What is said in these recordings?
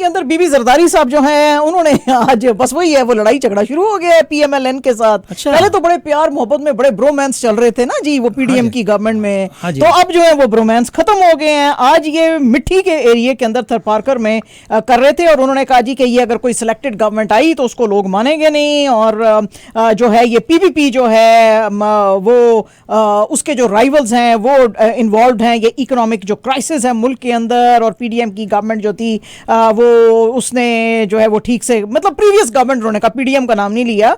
के अंदर बीबी जरदारी साहब जो हैं उन्होंने आज बस वही है, वो लड़ाई झगड़ा शुरू हो गया है पीएमएलएन के साथ। अच्छा। पहले तो बड़े प्यार मोहब्बत में बड़े ब्रोमांस चल रहे थे ना जी वो पीडीएम की गवर्नमेंट में, तो अब जो है वो ब्रोमांस खत्म हो गए हैं। आज ये मिट्टी के एरिया के अंदर थरपारकर में कर रहे थे और उन्होंने कहा जी कि ये अगर कोई सिलेक्टेड गवर्नमेंट आई तो उसको लोग मानेंगे नहीं, और जो है ये पीपीपी जो है वो उसके जो राइवल्स हैं वो इन्वॉल्व हैं, ये इकोनॉमिक जो क्राइसिस है मुल्क के अंदर, और पीडीएम की गवर्नमेंट जो थी वो उसने जो है वो ठीक से, मतलब प्रीवियस गवर्नमेंट उन्होंने कहा, पीडीएम का नाम नहीं लिया,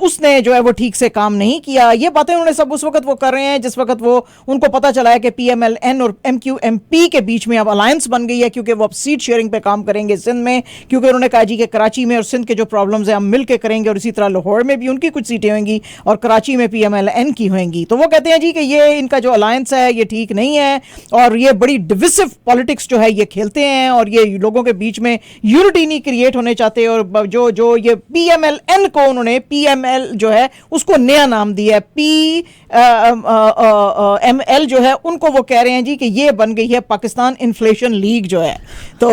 उसने जो है वो ठीक से काम नहीं किया। ये बातें उन्होंने सब उस वक्त वो कर रहे हैं जिस वक्त वो उनको पता चला है कि पीएमएलएन और एमक्यूएमपी के बीच में अब अलायंस बन गई है, क्योंकि वो अब सीट शेयरिंग पे काम करेंगे सिंध में, क्योंकि उन्होंने कहा जी कि कराची में और सिंध के जो प्रॉब्लम्स हैं हम मिल के करेंगे, और इसी तरह लाहौर में भी उनकी कुछ सीटें होंगी और कराची में पीएमएलएन की होंगी। तो वो कहते हैं जी कि ये इनका जो अलायंस है ये ठीक नहीं है, और ये बड़ी डिविसिव पॉलिटिक्स जो है ये खेलते हैं, और ये लोगों के बीच में यूनिटी नहीं क्रिएट होने चाहते। और जो ये पीएमएलएन को उन्होंने पीएमएल जो है उसको नया नाम दिया है, पीएमएल जो है उनको वो कह रहे हैं जी कि ये बन गई है पाकिस्तान इन्फ्लेशन लीग जो है, तो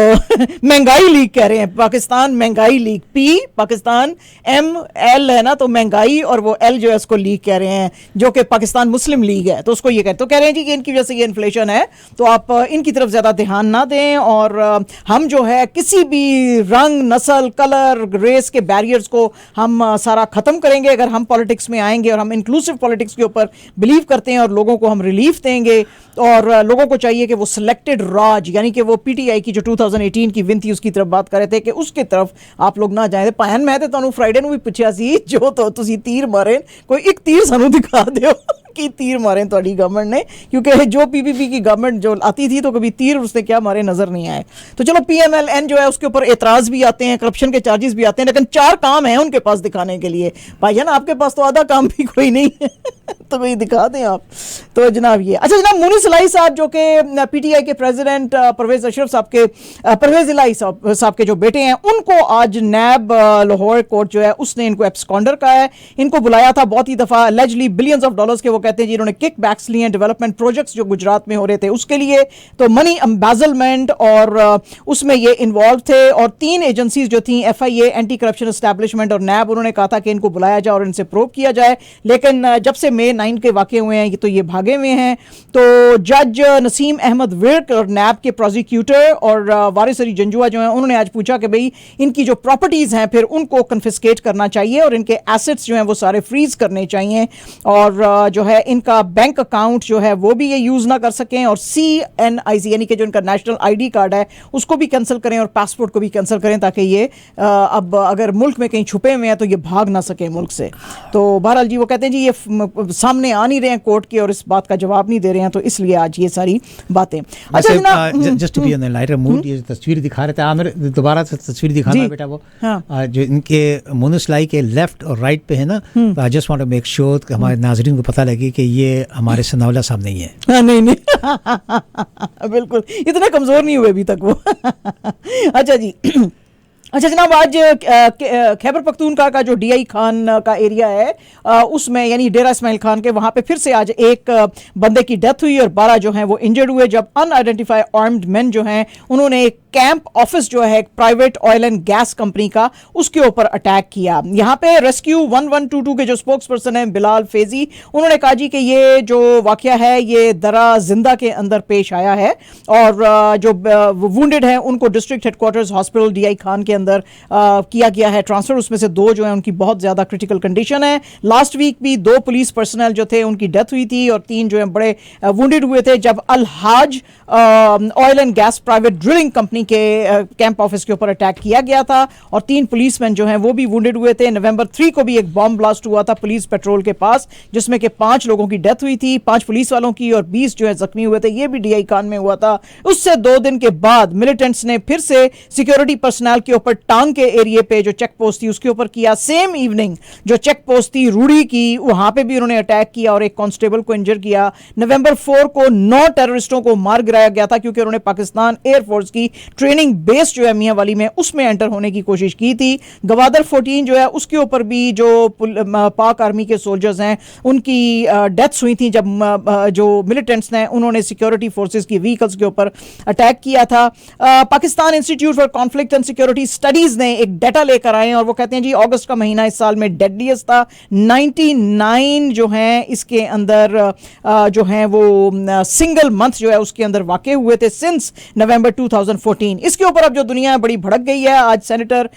महंगाई लीग कह रहे हैं, पाकिस्तान महंगाई league, P Pakistan, M L है ना तो महंगाई, और वो एल जो है उसको लीग कह रहे हैं जो कि पाकिस्तान मुस्लिम लीग है, तो उसको ये कहते, तो कह रहे हैं जी कि इनकी वजह से ये इन्फ्लेशन है, तो आप इनकी तरफ ज्यादा ध्यान ना दें, और हम जो है किसी भी रंग, नस्ल, कलर, रेस के बैरियर्स को हम सारा खत्म करेंगे अगर हम पॉलिटिक्स में आएंगे, और हम इंक्लूसिव पॉलिटिक्स के ऊपर बिलीव करते हैं, और लोगों को हम रिलीफ देंगे, और लोगों को चाहिए कि वो सिलेक्टेड राज, यानी कि वो पीटीआई की जो 2018 की विन थी उसकी तरफ बात कर रहे थे कि उसकी तरफ आप लोग ना जाए। पायन मैं तो फ्राइडे ਨੂੰ भी पूछा सी जो तो तुसी तीर मारे, कोई एक तीर सानू दिखा दो कि तीर मारे तुम्हारी गवर्नमेंट ने, क्योंकि जो पीपीपी की गवर्नमेंट जो आती थी तो कभी तीर उसने क्या मारे नजर नहीं आए। तो चलो पीएमएलएन जो है उसके ऊपर एतराज भी आते हैं, करप्शन के चार्जेस भी आते हैं, लेकिन 4 काम है उनके पास दिखाने के लिए। भाईजान आपके पास तो आधा काम भी कोई नहीं है तो भाई दिखा दें आप। तो जनाब ये, अच्छा जनाब मुनीस इलाही साहब जो कि पीटीआई के प्रेसिडेंट परवेज अशरफ साहब के, परवेज इलाही साहब के जो बेटे हैं, उनको आज नैब लाहौर कोर्ट जो है उसने इनको एब्सकॉन्डर कहा है। इनको बुलाया था बहुत ही दफा, allegedly बिलियंस ऑफ डॉलर्स के वो कहते हैं जी इन्होंने किक बैक्स लिए हैं डेवलपमेंट प्रोजेक्ट्स जो गुजरात में हो रहे थे उसके लिए, तो मनी एम्बेजलमेंट और उसमें ये इन्वॉल्व थे। और 3 एजेंसीज जो थी, एफआईए, एंटी करप्शन एस्टैब्लिशमेंट और नैब, उन्होंने कहा था कि इनको बुलाया जाए और इनसे प्रोब किया जाए, लेकिन जब से May 9 के वाक़े हुए हैं तो ये भागे हुए हैं। तो जज नसीम अहमद विर्क और नैब के प्रोसिक्यूटर और वारिस अली जंजुआ जो हैं उन्होंने आज पूछा कि भाई इनकी जो प्रॉपर्टीज़ हैं फिर उनको कन्फिस्केट करना चाहिए और इनके एसेट्स जो हैं वो सारे फ्रीज करने चाहिए, और जो है इनका बैंक अकाउंट जो है वो भी ये यूज़ ना कर सकें, और CNIC यानी कि जो इनका नेशनल ID कार्ड है उसको भी कैंसिल करें और पासपोर्ट को भी कैंसिल करें, ताकि ये अब अगर मुल्क में कहीं छुपे हुए हैं तो ये भाग ना सके मुल्क से। तो बहरहाल जी वो कहते हैं जी ये सामने आ नहीं रहे हैं कोर्ट के और इस बात का जवाब नहीं दे रहे हैं, तो इसलिए आज ये सारी बातें। अच्छा just to be on the lighter mood, ये तस्वीर दिखा रहे थे आमिर, दोबारा से तस्वीर दिखाना बेटा वो जो इनके मुनीस इलाही के लेफ्ट और राइट पे है ना, तो I just want to make sure कि हमारे नाज़रीन को पता लगे कि ये हमारे सनाउल्लाह साहब नहीं है। नहीं बिल्कुल इतने कमजोर नहीं हुए अभी तक वो। अच्छा जी, अच्छा जनाब, आज खैबर पख्तूनख्वा का जो DI खान का एरिया है उसमें यानी डेरा इस्माइल खान के वहाँ पे फिर से आज एक बंदे की डेथ हुई और 12 जो हैं वो इंजर्ड हुए, जब अनआइडेंटिफाइड आर्म्ड मैन जो हैं उन्होंने एक कैंप ऑफिस जो है private oil and gas company का उसके ऊपर अटैक किया। यहाँ पे रेस्क्यू 1122 के जो स्पोक्स पर्सन हैं बिलाल फेजी, उन्होंने कहा जी कि ये जो वाकया है ये दरा जिंदा के अंदर पेश आया है और जो वुंडेड हैं उनको district headquarters hospital DI Khan के अंदर किया गया है ट्रांसफर। उसमें से 2 जो है उनकी बहुत ज्यादा क्रिटिकल कंडीशन है। लास्ट वीक भी 2 पुलिस पर्सनल जो थे उनकी डेथ हुई थी और 3 जो है बड़े वुंडेड हुए थे जब Al-Haj oil and gas private drilling company के कैंप ऑफिस के ऊपर अटैक किया गया था और 3 पुलिसमैन जो हैं वो भी वुंडेड हुए थे। नवंबर 3 को भी एक बॉम्ब ब्लास्ट हुआ था पुलिस पेट्रोल के पास जिसमें कि 5 लोगों की डेथ हुई थी, 5 पुलिस वालों की, और 20 जो है जख्मी हुए थे। ये भी DI खान में हुआ था। उससे 2 दिन के बाद मिलिटेंट्स ने फिर से सिक्योरिटी पर्सनल के ऊपर टांग के एरिया पे जो चेक पोस्ट थी उसके ऊपर किया। सेम इवनिंग जो चेक पोस्ट थी रूड़ी की वहां पे भी उन्होंने अटैक किया और एक कांस्टेबल को इंजर किया। नवंबर 4 को 9 टेररिस्टों को मार गिराया गया था क्योंकि उन्होंने पाकिस्तान एयरफोर्स की ट्रेनिंग बेस जो है मियां वाली में उसमें एंटर होने की कोशिश की थी। गवादर 14 जो है उसके ऊपर भी जो पाक आर्मी के सोल्जर्स हैं उनकी डेथ्स हुई थी जब जो मिलिटेंट्स ने उन्होंने सिक्योरिटी फोर्सेस की व्हीकल्स के ऊपर अटैक किया था। Pakistan institute for conflict and security studies ने एक डाटा लेकर आए और वो कहते हैं जी अगस्त का महीना इस साल में डेडलीस्ट था। 99 जो हैं इसके अंदर जो हैं वो सिंगल मंथ जो है उसके अंदर वाकई हुए थे सिंस नवंबर 2014। इसके ऊपर अब जो दुनिया बड़ी भड़क गई है। आज सेनेटर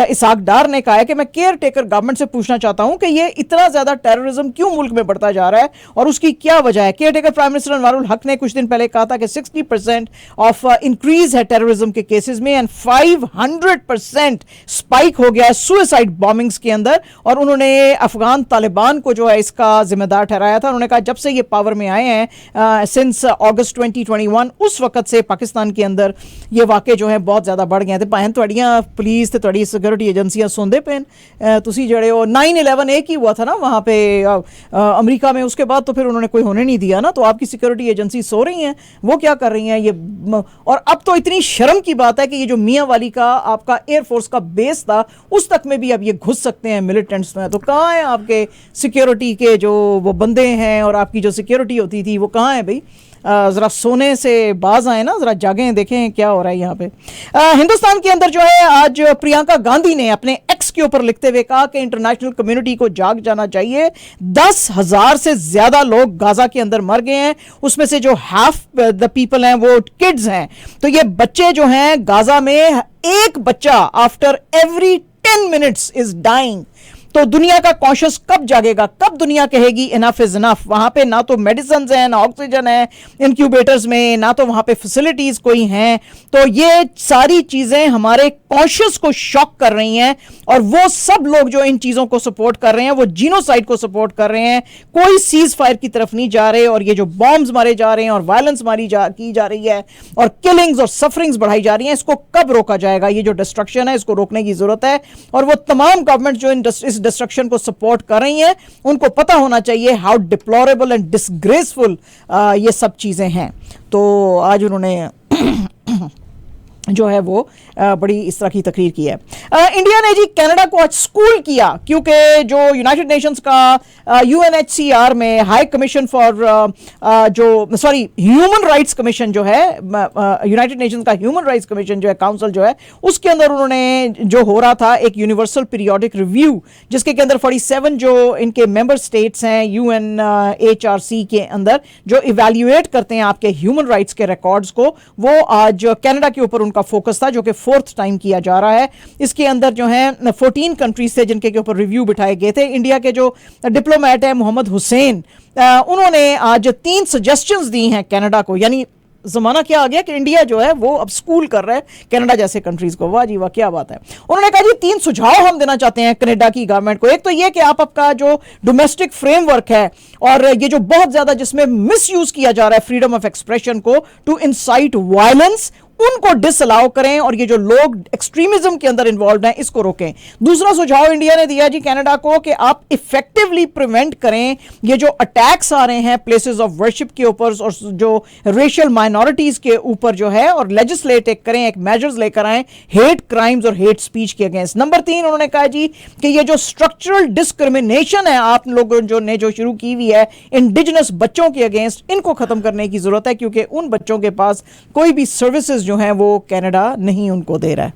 इसाक डार ने कहा है कि मैं केयर टेकर गवर्नमेंट से पूछना चाहता हूं कि ये इतना ज्यादा टेररिज्म क्यों मुल्क में बढ़ता जा रहा है और उसकी क्या वजह है। Care taker prime minister Anwarul हक ने कुछ दिन पहले कहा था कि 60% ऑफ इंक्रीज है टेररिज्म के केसेस में एंड 500% स्पाइक हो गया है सुसाइड बॉम्बिंग्स के अंदर। और उन्होंने अफगान तालिबान को जो है इसका जिम्मेदार ठहराया था। उन्होंने कहा जब से ये पावर में आए हैं सिंस अगस्त 2021 उस वक्त से पाकिस्तान के अंदर ये वाकई जो है बहुत ज़्यादा बढ़ गए थे। भाएं थोड़ियाँ पुलिस ते थोड़ी सिक्योरिटी एजेंसियां सोंदे पेन तुसी जड़े हो 9/11 एक ही हुआ था ना वहाँ पे अमेरिका में, उसके बाद तो फिर उन्होंने कोई होने नहीं दिया ना। तो आपकी सिक्योरिटी एजेंसी सो रही हैं, वो क्या कर रही हैं ये। और अब तो इतनी शर्म की बात है कि ये जो मियाँ वाली का आपका एयरफोर्स का बेस था उस तक में भी अब ये घुस सकते हैं मिलिटेंट्स में। तो कहाँ है आपके सिक्योरिटी के जो वो बंदे हैं और आपकी जो सिक्योरिटी होती थी वो कहाँ है भाई। ज़रा सोने से बाज आए ना, ज़रा जागें, देखें क्या हो रहा है यहाँ पे। हिंदुस्तान के अंदर जो है आज प्रियंका गांधी ने अपने एक्स के ऊपर लिखते हुए कहा कि इंटरनेशनल कम्युनिटी को जाग जाना चाहिए। 10,000 से ज़्यादा लोग गाजा के अंदर मर गए हैं, उसमें से जो हाफ द पीपल हैं वो किड्स हैं। तो ये बच्चे जो हैं गाजा में एक बच्चा after every 10 minutes is dying. तो दुनिया का कॉन्शियस कब जागेगा, कब दुनिया कहेगी इनफ इज इनफ। वहां पे ना तो मेडिसिन है, ना ऑक्सीजन है इंक्यूबेटर्स में, ना तो वहां पे फैसिलिटीज कोई हैं। तो ये सारी चीजें हमारे कॉन्शियस को शॉक कर रही हैं और वो सब लोग जो इन चीजों को सपोर्ट कर रहे हैं वो जीनोसाइड को सपोर्ट कर रहे हैं। कोई सीज फायर की तरफ नहीं जा रहे और ये जो बॉम्ब्स मारे जा रहे हैं और वायलेंस की जा रही है और किलिंग्स और सफरिंग्स बढ़ाई जा रही हैं, इसको कब रोका जाएगा। ये जो डिस्ट्रक्शन है इसको रोकने की जरूरत है। और वो तमाम गवर्नमेंट जो इस डिस्ट्रक्शन को सपोर्ट कर रही हैं उनको पता होना चाहिए हाउ डिप्लोरेबल एंड डिसग्रेसफुल ये सब चीजें हैं। तो आज उन्होंने जो है वो बड़ी इस तरह की तकरीर की है। इंडिया ने जी कनाडा को आज स्कूल किया क्योंकि जो यूनाइटेड नेशंस का यूएनएचसीआर में high commission for human rights commission जो है, यूनाइटेड नेशंस का ह्यूमन राइट्स कमीशन जो है, काउंसिल जो है, उसके अंदर उन्होंने जो हो रहा था एक यूनिवर्सल पीरियोडिक रिव्यू जिसके के अंदर 47 जो इनके मेंबर स्टेट्स हैं यूएनएचआरसी के अंदर जो इवेल्युएट करते हैं आपके ह्यूमन राइट्स के रिकॉर्ड्स को, वो आज कनाडा के ऊपर का फोकस था जो कि 4th टाइम किया जा रहा है। इसके अंदर जो है 14 कंट्रीज थे जिनके के ऊपर रिव्यू बिठाए गए थे। इंडिया के जो डिप्लोमेट है मोहम्मद हुसैन, उन्होंने आज 3 सजेशंस दी हैं कनाडा को। यानी जमाना क्या आ गया कि इंडिया जो है वो अब स्कूल कर रहा है कनाडा जैसे कंट्रीज को। वाह जी वाह, क्या बात है। उन्होंने कहा जी 3 सुझाव हम देना चाहते हैं कनाडा की गवर्नमेंट को। एक तो ये कि आप आपका जो डोमेस्टिक फ्रेमवर्क है और ये जो बहुत ज्यादा जिसमें मिस यूज किया जा रहा है फ्रीडम ऑफ एक्सप्रेशन को टू इंसाइट वायलेंस, उनको डिसअलाउ करें और ये जो लोग एक्सट्रीमिज्म के अंदर इन्वॉल्व हैं इसको रोकें। दूसरा सुझाव इंडिया ने दिया जी कनाडा को कि आप इफेक्टिवली प्रिवेंट करें ये जो अटैक्स आ रहे हैं प्लेसेस ऑफ वर्शिप के ऊपर और जो रेशियल माइनॉरिटीज के ऊपर जो है, और लेजिस्लेट करें, एक मेजर्स लेकर आए हेट क्राइम्स और हेट स्पीच के अगेंस्ट। नंबर 3 उन्होंने कहा जी कि ये जो स्ट्रक्चरल डिस्क्रिमिनेशन है आप लोगों जो शुरू की हुई है इंडिजिनस बच्चों के अगेंस्ट, इनको खत्म करने की जरूरत है क्योंकि उन बच्चों के पास कोई भी सर्विसेज जो है वो कनाडा नहीं उनको दे रहा है।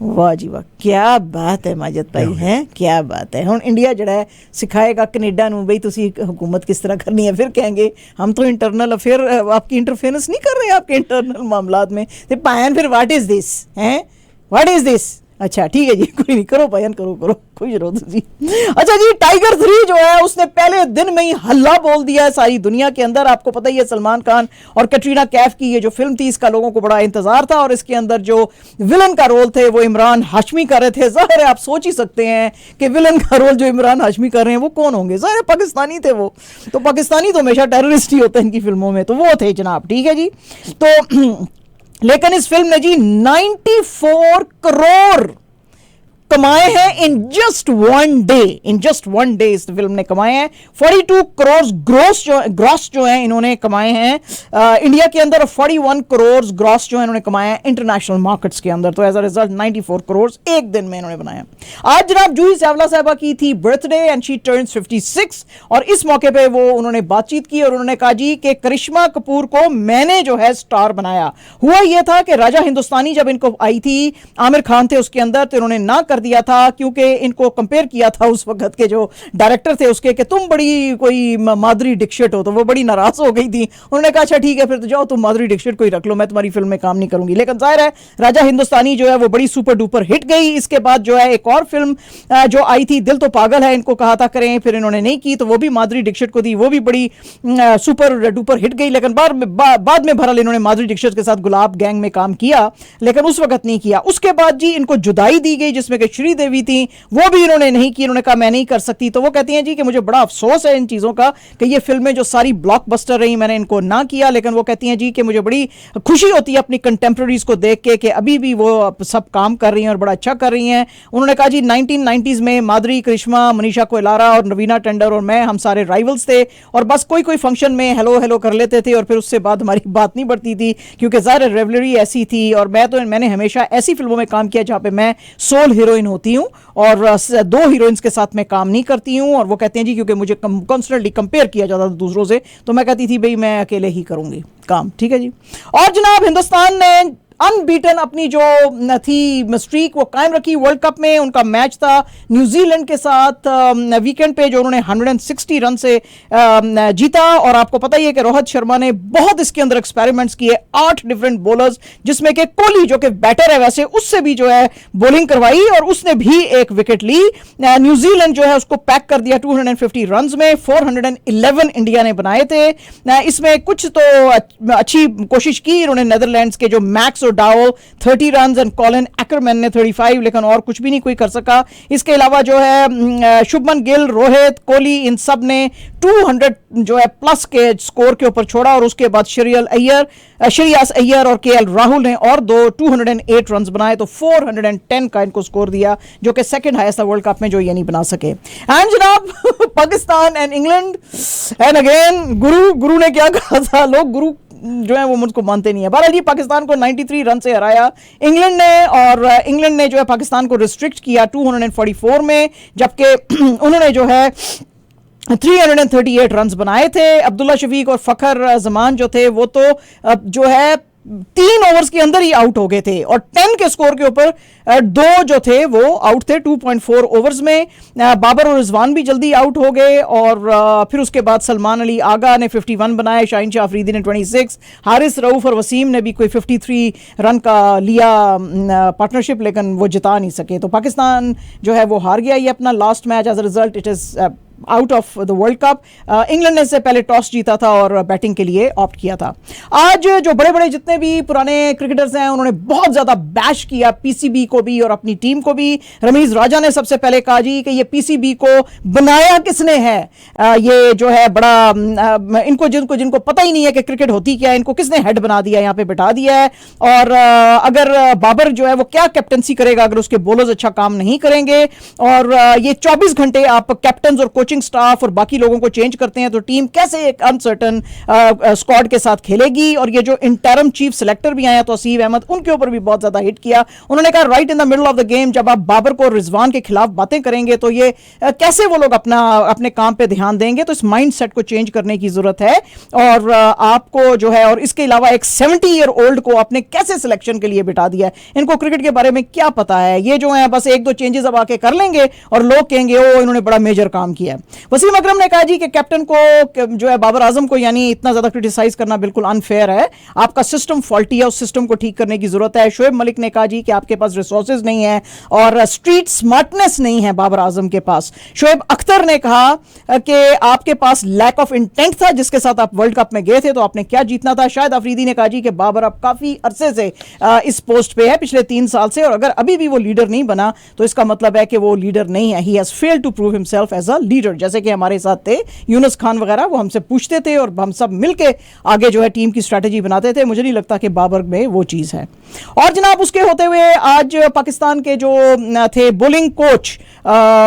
वाह जी वाह, क्या बात है माजिद भाई, है क्या बात है। हम इंडिया जड़ा है सिखाएगा कनेडा नूं बई तुसी हुकूमत किस तरह करनी है, फिर कहेंगे हम तो इंटरनल अफेयर आपकी इंटरफेरेंस नहीं कर रहे आपके इंटरनल मामलात में। तो पायन फिर व्हाट इज दिस हैं, व्हाट इज दिस। अच्छा ठीक है जी, कोई नहीं, करो बयान, करो कोई जरूरत जी। अच्छा जी, टाइगर 3 जो है उसने पहले दिन में ही हल्ला बोल दिया है सारी दुनिया के अंदर। आपको पता ही है सलमान खान और कैटरीना कैफ की ये जो फिल्म थी इसका लोगों को बड़ा इंतजार था और इसके अंदर जो विलन का रोल थे वो इमरान हाशमी कर रहे थे। जाहिर है आप सोच ही सकते हैं कि विलन का रोल जो इमरान हाशमी कर रहे हैं वो कौन होंगे। जाहिर है पाकिस्तानी थे वो, तो पाकिस्तानी तो हमेशा टेररिस्ट ही होते हैं इनकी फिल्मों में, तो वो थे जनाब। ठीक है जी, तो लेकिन इस फिल्म ने जी 94 करोड़ कमाए हैं इन जस्ट वन डे इस फिल्म ने कमाए हैं 42 करोड़ ग्रॉस जो है इन्होंने कमाए हैं इंडिया के अंदर, और 41 करोड़ ग्रॉस जो है इन्होंने कमाए हैं इंटरनेशनल मार्केट्स के अंदर। तो एज अ रिजल्ट 94 करोड़ एक दिन में इन्होंने बनाया। आज जनाब जूही चावला साहबा की थी बर्थडे एंड शी टर्न्स 56, और इस मौके पे वो उन्होंने बातचीत की और उन्होंने कहा जी कि करिश्मा कपूर को मैंने जो है स्टार बनाया। हुआ यह था कि राजा हिंदुस्तानी जब इनको आई थी, आमिर खान थे उसके अंदर, तो इन्होंने ना कर दिया था क्योंकि इनको कंपेयर किया था उस वक्त के जो डायरेक्टर थे उसके कि तुम बड़ी कोई माधुरी दीक्षित हो, तो वो बड़ी नाराज हो गई थी। उन्होंने कहा अच्छा ठीक है फिर तो जाओ तुम माधुरी दीक्षित को ही रख लो, मैं तुम्हारी फिल्म में काम नहीं करूंगी। लेकिन जाहिर है राजा हिंदुस्तानी जो है वो बड़ी सुपर डुपर हिट गई। इसके बाद जो है एक और फिल्म जो आई थी दिल तो पागल है, इनको कहा था करें, फिर इन्होंने नहीं की, तो वो भी माधुरी दीक्षित को दी, वो भी बड़ी सुपर डुपर हिट गई। लेकिन बाद में भरल इन्होंने माधुरी दीक्षित के साथ गुलाब गैंग में काम किया, लेकिन उस वक्त नहीं किया। उसके बाद जी इनको जुदाई दी गई जिसमें कि श्रीदेवी थी, वो भी इन्होंने नहीं की, इन्होंने कहा मैं नहीं कर सकती। तो वो कहती हैं जी कि मुझे बड़ा अफसोस है इन चीज़ों का कि ये फिल्में जो सारी ब्लॉकबस्टर रही मैंने इनको ना किया, लेकिन वो कहती हैं जी कि मुझे बड़ी खुशी होती है अपनी कंटेम्प्रेरीज को देख के कि अभी भी वो सब काम कर रही हैं और बड़ा अच्छा कर रही हैं। उन्होंने कहा जी 1990s में माधुरी, करिश्मा, मनीषा कोइराला और नवीना टेंडर और मैं, हम सारे राइवल्स थे, और बस कोई फंक्शन में हेलो हेलो कर लेते थे और फिर उससे बाद हमारी बात नहीं बढ़ती थी, क्योंकि ज़ाहिर रिवलरी ऐसी थी। और मैंने हमेशा ऐसी फिल्मों में काम किया जहाँ पे मैं सोल हीरोइन होती हूँ और दो हीरोइंस के साथ मैं काम नहीं करती हूँ। और वो कहते हैं जी क्योंकि मुझे कॉन्स्टेंटली कंपेयर किया जाता था दूसरों से, तो मैं कहती थी भाई मैं अकेले ही करूंगी काम, ठीक है जी। और जनाब हिंदुस्तान ने अनबीटन अपनी जो थी स्ट्रीक वो कायम रखी। वर्ल्ड कप में उनका मैच था न्यूजीलैंड के साथ वीकेंड पे, जो उन्होंने 160 रन से जीता। और आपको पता ही है कि रोहित शर्मा ने बहुत इसके अंदर एक्सपेरिमेंट्स किए, 8 डिफरेंट बॉलर्स, जिसमें कि कोहली जो कि बैटर है वैसे उससे भी जो है बॉलिंग करवाई और उसने भी एक विकेट ली। न्यूजीलैंड जो है उसको पैक कर दिया 250 रन में। 411 इंडिया ने बनाए थे। इसमें कुछ तो अच्छी कोशिश की इन्होंने नेदरलैंड्स के जो Max O'Dowd 30 run and Colin Ackermann ने 35, लेकिन और कुछ भी नहीं कोई कर सका। इसके अलावा जो है शुभमन गिल, रोहित, कोहली, इन सब ने 200 जो है प्लस के स्कोर के ऊपर छोड़ा। और उसके बाद श्रेयस अय्यर और केएल राहुल ने और 208 रन बनाए, तो 410 का इनको स्कोर दिया, जो कि सेकंड हाईएस्ट था वर्ल्ड कप में, जो ये नहीं बना सके। एंड जनाब Pakistan and England and again गुरु ने क्या कहा था, लोग गुरु जो है वो मुझको मानते नहीं है। बहरहाल जी पाकिस्तान को 93 रन से हराया इंग्लैंड ने, और इंग्लैंड ने जो है पाकिस्तान को रिस्ट्रिक्ट किया 244 में, जबकि उन्होंने जो है 338 रन बनाए थे। अब्दुल्ला शफीक और फखर जमान जो थे वो तो जो है 3 ओवर्स के अंदर ही आउट हो गए थे, और 10 के स्कोर के ऊपर 2 जो थे वो आउट थे 2.4 ओवर्स में। बाबर और रिजवान भी जल्दी आउट हो गए, और फिर उसके बाद सलमान अली आगा ने 51 बनाए, शाहीन शाह अफरीदी ने 26, हारिस रऊफ और वसीम ने भी कोई 53 रन का लिया पार्टनरशिप, लेकिन वो जिता नहीं सके। तो पाकिस्तान जो है वो हार गया ये अपना last match. As a result it is out of the world cup. England ने से पहले टॉस जीता था और बैटिंग के लिए ऑप्ट किया था। आज जो बड़े बड़े जितने भी पुराने क्रिकेटर्स हैं उन्होंने बहुत ज्यादा बैश किया पीसीबी को भी और अपनी टीम को भी। रमीज राजा ने सबसे पहले कहा जी कि ये पीसीबी को बनाया किसने है, ये जो है बड़ा इनको जिनको पता ही नहीं है कि क्रिकेट होती क्या है, इनको किसने हेड बना दिया, यहाँ पे बिठा दिया है। और अगर बाबर जो है वो क्या कैप्टनसी करेगा अगर उसके बॉलर्स अच्छा काम नहीं करेंगे, और ये 24 घंटे आप कैप्टन और कोचिंग स्टाफ और बाकी लोगों को चेंज करते हैं, तो टीम कैसे एक अनसर्टन स्क्वाड के साथ खेलेगी। और ये जो इंटरम चीफ सिलेक्टर भी आए तौसीफ अहमद, उनके ऊपर भी बहुत ज्यादा हिट किया। उन्होंने कहा right in the middle of the game जब आप बाबर को रिजवान के खिलाफ बातें करेंगे तो ये कैसे वो लोग अपने काम पे ध्यान देंगे, तो इस माइंडसेट को चेंज करने की जरूरत है। और आपको जो है, और इसके अलावा एक 70 ईयर ओल्ड को आपने कैसे सिलेक्शन के लिए बिठा दिया है, इनको क्रिकेट के बारे में क्या पता है। ये जो है बस 1-2 चेंजेस अब आके कर लेंगे और लोग कहेंगे ओ इन्होंने बड़ा मेजर काम किया है। वसीम अकरम ने कहा जी कि कैप्टन को जो है बाबर आजम को यानी इतना ज्यादा क्रिटिसाइज करना बिल्कुल अनफेयर है, आपका सिस्टम फॉल्टी है, उस सिस्टम को ठीक करने की जरूरत है। शोएब मलिक ने कहा जी कि आपके पास रिसोर्सेज नहीं है और स्ट्रीट स्मार्टनेस नहीं है बाबर आजम के पास। शोएब अख्तर ने कहा कि आपके पास लैक ऑफ इंटेंट था, जिसके साथ आप वर्ल्ड कप में गए थे तो आपने क्या जीतना था। शायद अफरीदी ने कहा जी कि बाबर अब काफी अरसे से इस पोस्ट पे है, पिछले 3 साल से, और अगर अभी भी वो लीडर नहीं बना तो इसका मतलब है कि वो लीडर नहीं है, he has failed to prove himself as a leader. Manager जैसे कि हमारे साथ थे यूनुस खान वगैरह, वो हमसे पूछते थे और हम सब मिलके आगे जो है टीम की स्ट्रेटजी बनाते थे। मुझे नहीं लगता कि बाबर में वो चीज़ है। और जनाब उसके होते हुए आज पाकिस्तान के जो थे बोलिंग कोच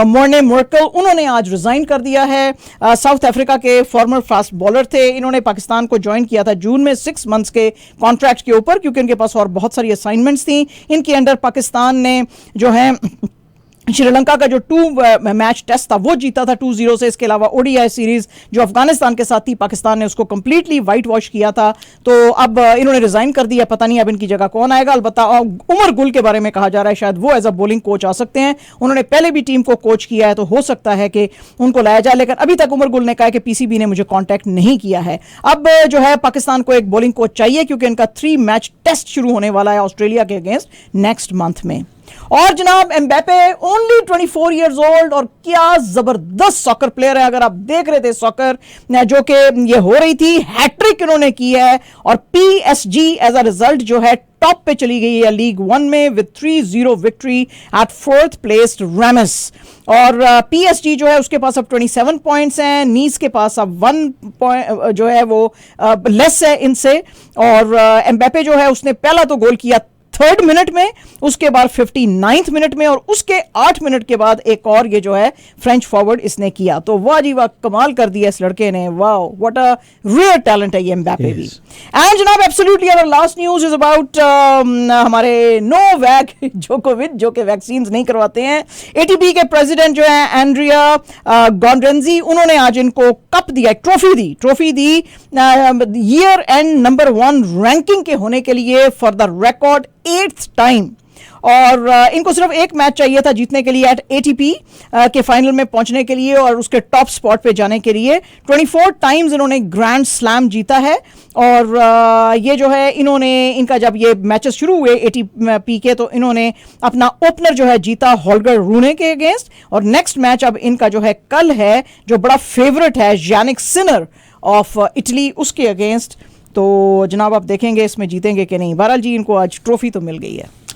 मोर्ने मोर्कल, उन्होंने आज रिजाइन कर दिया है। साउथ अफ्रीका के फॉर्मर फास्ट बॉलर थे, इन्होंने पाकिस्तान को ज्वाइन किया था जून में 6 मंथ्स के कॉन्ट्रैक्ट के ऊपर, क्योंकि इनके पास और बहुत सारी असाइनमेंट्स थी। इनके अंडर पाकिस्तान ने जो है श्रीलंका का जो 2 मैच टेस्ट था वो जीता था 2-0 से। इसके अलावा ओडीआई सीरीज जो अफगानिस्तान के साथ थी, पाकिस्तान ने उसको कंप्लीटली वाइट वॉश किया था। तो अब इन्होंने रिजाइन कर दिया, पता नहीं अब इनकी जगह कौन आएगा। अलबत्ता उमर गुल के बारे में कहा जा रहा है शायद वो एज अ बॉलिंग कोच आ सकते हैं, उन्होंने पहले भी टीम को कोच किया है, तो हो सकता है कि उनको लाया जाए। लेकिन अभी तक उमर गुल ने कहा कि पीसीबी ने मुझे कॉन्टैक्ट नहीं किया है। अब जो है पाकिस्तान को एक बॉलिंग कोच चाहिए, क्योंकि इनका 3 मैच टेस्ट शुरू होने वाला है ऑस्ट्रेलिया के अगेंस्ट नेक्स्ट मंथ में। और जनाब एम्बेपे ओनली 24 इयर्स ओल्ड, और क्या जबरदस्त सॉकर प्लेयर है। अगर आप देख रहे थे सॉकर जो कि ये हो रही थी, हैट्रिक इन्होंने की है, और पीएसजी एज अ रिजल्ट जो है टॉप पे चली गई है लीग 1 में with 3-0 victory at 4th placed ramus. और पीएसजी जो है उसके पास अब 27 पॉइंट्स हैं, नीस के पास अब 1 पॉइंट जो है वो लेस है इनसे। और एम्बेपे जो है उसने पहला तो गोल किया 3rd मिनट में, उसके बाद 59th मिनट में, और उसके 8 मिनट के बाद एक और ये जो है फ्रेंच फॉरवर्ड इसने किया। तो वाह जी वाह, कमाल कर दिया इस लड़के ने, वाह व्हाट अ रेयर टैलेंट है ये एम्बेपे भी। एंड जनाब absolutely our last news is about हमारे नोवैक जोकोविच जो कि वैक्सीन नहीं करवाते हैं। एटीपी के प्रेसिडेंट जो है एंड्रिया गॉन्ड्रेंजी, उन्होंने आज इनको कप दिया, trophy the year and number 1 ranking के होने के लिए for the record 8th time. और इनको सिर्फ एक मैच चाहिए था जीतने के लिए एट एटीपी के फाइनल में पहुंचने के लिए और उसके टॉप स्पॉट पे जाने के लिए। 24 टाइम्स इन्होंने ग्रैंड स्लैम जीता है। और ये जो है इन्होंने, इनका जब ये मैचेस शुरू हुए एटीपी के, तो इन्होंने अपना ओपनर जो है जीता हॉल्गर रूने के अगेंस्ट। और नेक्स्ट मैच अब इनका जो है कल है, जो बड़ा फेवरेट है यानिक सिनर ऑफ इटली, उसके अगेंस्ट। तो जनाब आप देखेंगे इसमें जीतेंगे कि नहीं। बहरहाल जी इनको आज ट्रॉफी तो मिल गई है।